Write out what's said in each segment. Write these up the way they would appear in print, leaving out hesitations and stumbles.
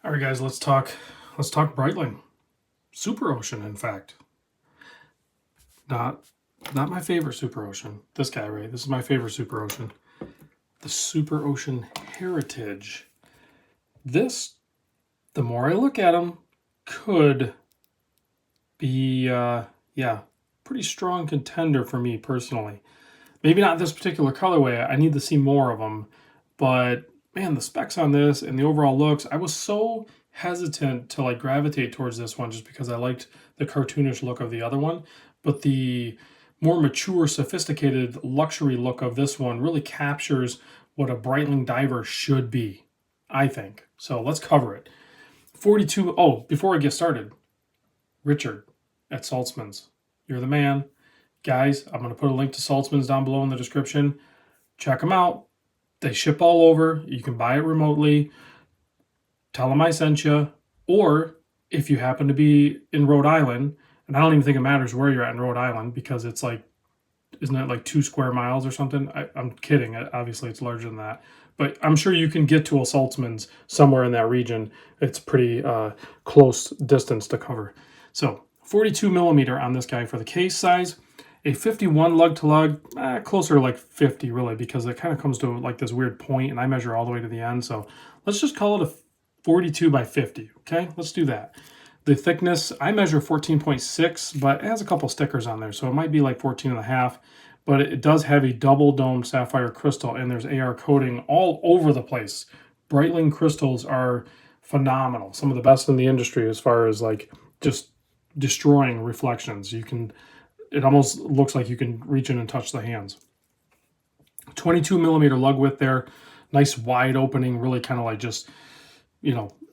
All right, guys, let's talk Breitling. Super Ocean, in fact. Not not my favorite Super Ocean. This guy, right? This is my favorite Super Ocean. The Super Ocean Heritage. This, the more I look at him, could be yeah, pretty strong contender for me personally. Maybe not this particular colorway. I need to see more of them, but man, the specs on this and the overall looks, I was so hesitant to like gravitate towards this one just because I liked the cartoonish look of the other one, but the more mature, sophisticated luxury look of this one really captures what a Breitling diver should be, I think. So let's cover it. 42. Oh, before I get started, Richard at Saltzman's, you're the man. Guys, I'm going to put a link to Saltzman's down below in the description. Check them out. They ship all over. You can buy it remotely. Tell them I sent you. Or if you happen to be in Rhode Island, and I don't even think it matters where you're at in Rhode Island because it's like, isn't it like 2 square miles or something? I'm kidding. Obviously, it's larger than that. But I'm sure you can get to a Saltzman's somewhere in that region. It's pretty close distance to cover. So 42 millimeter on this guy for the case size. A 51 lug to lug, closer to like 50 really, because it kind of comes to like this weird point and I measure all the way to the end. So let's just call it a 42 by 50. Okay, let's do that. The thickness, I measure 14.6, but it has a couple stickers on there. So it might be like 14 and a half, but it does have a double domed sapphire crystal and there's AR coating all over the place. Breitling crystals are phenomenal. Some of the best in the industry as far as like just destroying reflections. It almost looks like you can reach in and touch the hands. 22 millimeter lug width there. Nice wide opening, really kind of like just,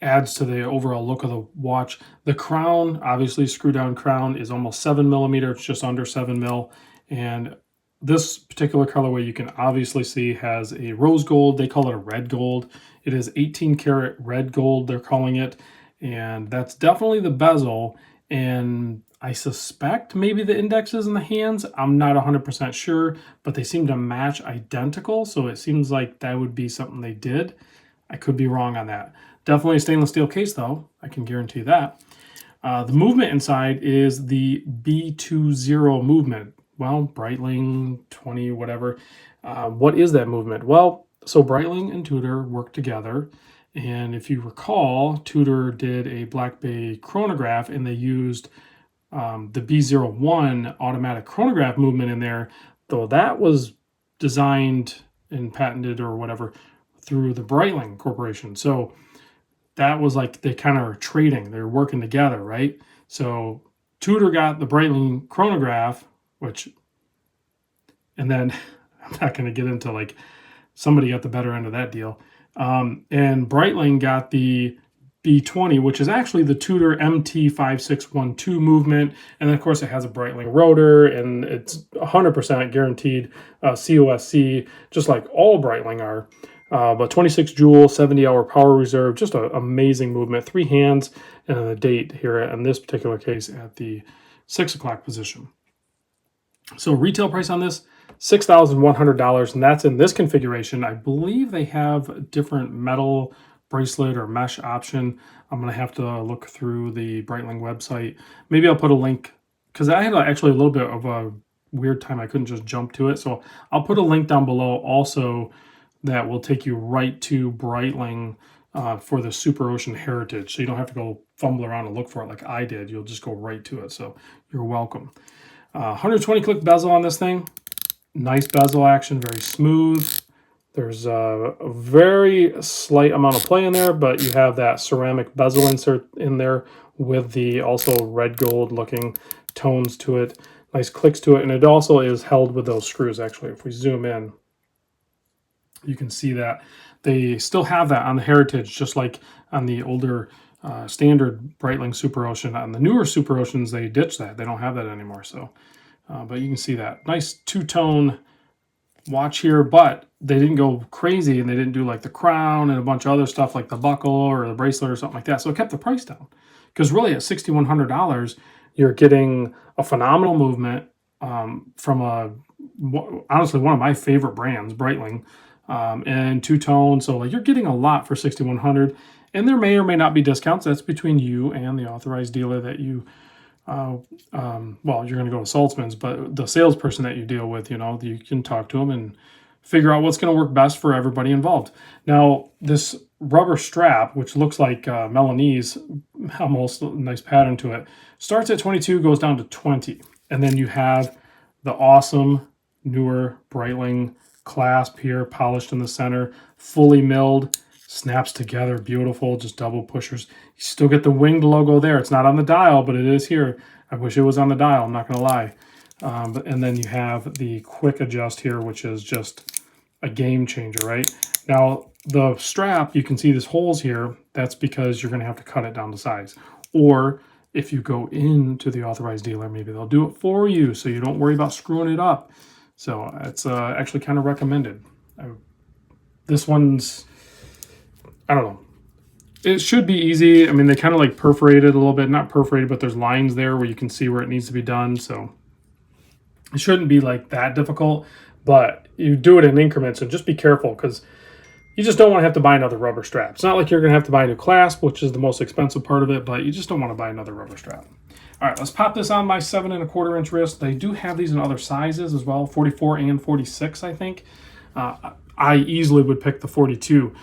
adds to the overall look of the watch. The crown, obviously screw down crown, is almost 7 millimeter. It's just under 7 mil. And this particular colorway you can obviously see has a rose gold. They call it a red gold. It is 18 karat red gold, they're calling it. And that's definitely the bezel. And I suspect maybe the indexes in the hands. I'm not 100% sure, but they seem to match identical. So it seems like that would be something they did. I could be wrong on that. Definitely a stainless steel case though. I can guarantee that. The movement inside is the B20 movement. Well, Breitling 20, whatever. What is that movement? Well, so Breitling and Tudor work together. And if you recall, Tudor did a Black Bay chronograph and they used the B01 automatic chronograph movement in there, though that was designed and patented or whatever through the Breitling Corporation. So that was like they kind of are trading, they're working together, right? So Tudor got the Breitling chronograph, and then I'm not going to get into like somebody got the better end of that deal. And Breitling got the B20, which is actually the Tudor MT5612 movement. And then, of course, it has a Breitling rotor, and it's 100% guaranteed COSC, just like all Breitling are. But 26 joule, 70-hour power reserve, just an amazing movement. 3 hands and a date here in this particular case at the 6 o'clock position. So retail price on this, $6,100, and that's in this configuration. I believe they have a different metal bracelet or mesh option. I'm going to have to look through the Breitling website. Maybe I'll put a link, because I had actually a little bit of a weird time. I couldn't just jump to it. So I'll put a link down below also that will take you right to Breitling for the Super Ocean Heritage. So you don't have to go fumble around and look for it like I did. You'll just go right to it. So you're welcome. 120 click bezel on this thing. Nice bezel action, very smooth. There's a very slight amount of play in there, but you have that ceramic bezel insert in there with the also red gold looking tones to it. Nice clicks to it, and it also is held with those screws. Actually, if we zoom in, you can see that they still have that on the Heritage, just like on the older standard Breitling Super Ocean. On the newer Super Oceans, they ditched that. They don't have that anymore. So, but you can see that nice two-tone watch here, but they didn't go crazy and they didn't do like the crown and a bunch of other stuff like the buckle or the bracelet or something like that. So it kept the price down, because really at $6,100, you're getting a phenomenal movement from honestly one of my favorite brands, Breitling. and two-tone. So like you're getting a lot for $6,100, and there may or may not be discounts. That's between you and the authorized dealer that you well, you're going to go to Saltzman's, but the salesperson that you deal with, you can talk to them and figure out what's going to work best for everybody involved. Now, this rubber strap, which looks like Melanese, almost a nice pattern to it, starts at 22, goes down to 20. And then you have the awesome newer Breitling clasp here, polished in the center, fully milled, snaps together, beautiful, just double pushers. You still get the winged logo there. It's not on the dial, but it is here. I wish it was on the dial, I'm not going to lie. And then you have the quick adjust here, which is just a game changer, right? Now, the strap, you can see these holes here. That's because you're going to have to cut it down to size. Or if you go into the authorized dealer, maybe they'll do it for you so you don't worry about screwing it up. So it's actually kind of recommended. This one's, I don't know. It should be easy. I mean, they kind of like perforated a little bit. Not perforated, but there's lines there where you can see where it needs to be done. So it shouldn't be like that difficult, but you do it in increments, and just be careful because you just don't want to have to buy another rubber strap. It's not like you're going to have to buy a new clasp, which is the most expensive part of it, but you just don't want to buy another rubber strap. All right, let's pop this on my 7¼ inch wrist. They do have these in other sizes as well, 44 and 46, I think. I easily would pick the 42.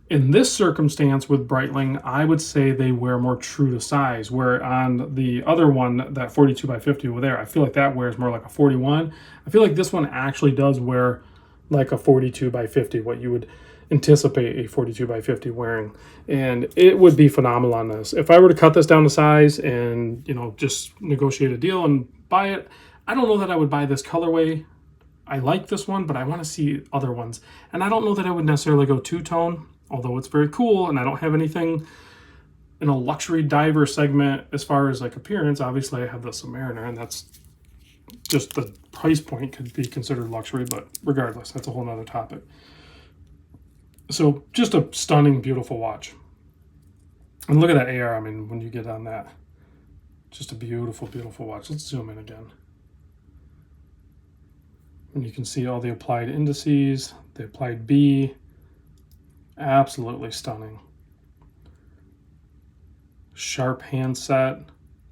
In this circumstance with Breitling, I would say they wear more true to size, where on the other one, that 42 by 50 over there, I feel like that wears more like a 41. I feel like this one actually does wear like a 42 by 50, what you would anticipate a 42 by 50 wearing. And it would be phenomenal on this. If I were to cut this down to size and, just negotiate a deal and buy it, I don't know that I would buy this colorway. I like this one, but I want to see other ones. And I don't know that I would necessarily go two-tone, although it's very cool, and I don't have anything in a luxury diver segment as far as like appearance. Obviously, I have the Submariner, and that's just the price point could be considered luxury, but regardless, that's a whole nother topic. So just a stunning, beautiful watch. And look at that AR, I mean, when you get on that. Just a beautiful, beautiful watch. Let's zoom in again. And you can see all the applied indices, the applied B. Absolutely stunning. Sharp handset.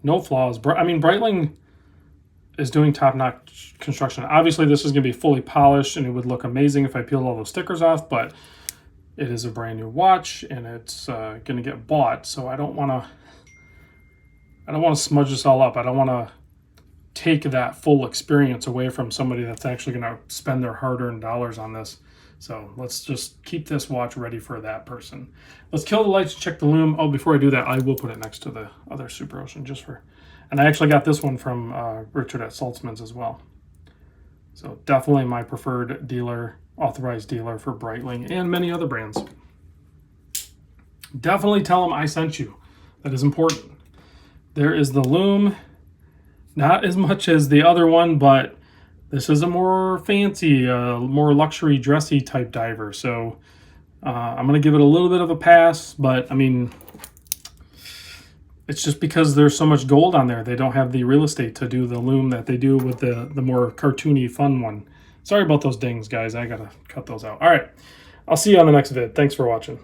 No flaws. I mean, Breitling is doing top-notch construction. Obviously, this is going to be fully polished, and it would look amazing if I peeled all those stickers off, but it is a brand new watch, and it's going to get bought, so I don't want to smudge this all up. I don't want to take that full experience away from somebody that's actually going to spend their hard-earned dollars on this. So let's just keep this watch ready for that person. Let's kill the lights, check the lume. Oh, before I do that, I will put it next to the other Super Ocean just for... And I actually got this one from Richard at Saltzman's as well. So definitely my preferred dealer, authorized dealer for Breitling and many other brands. Definitely tell them I sent you. That is important. There is the lume. Not as much as the other one, but this is a more fancy, more luxury, dressy type diver. So I'm going to give it a little bit of a pass, but I mean, it's just because there's so much gold on there. They don't have the real estate to do the lume that they do with the more cartoony, fun one. Sorry about those dings, guys. I got to cut those out. All right. I'll see you on the next vid. Thanks for watching.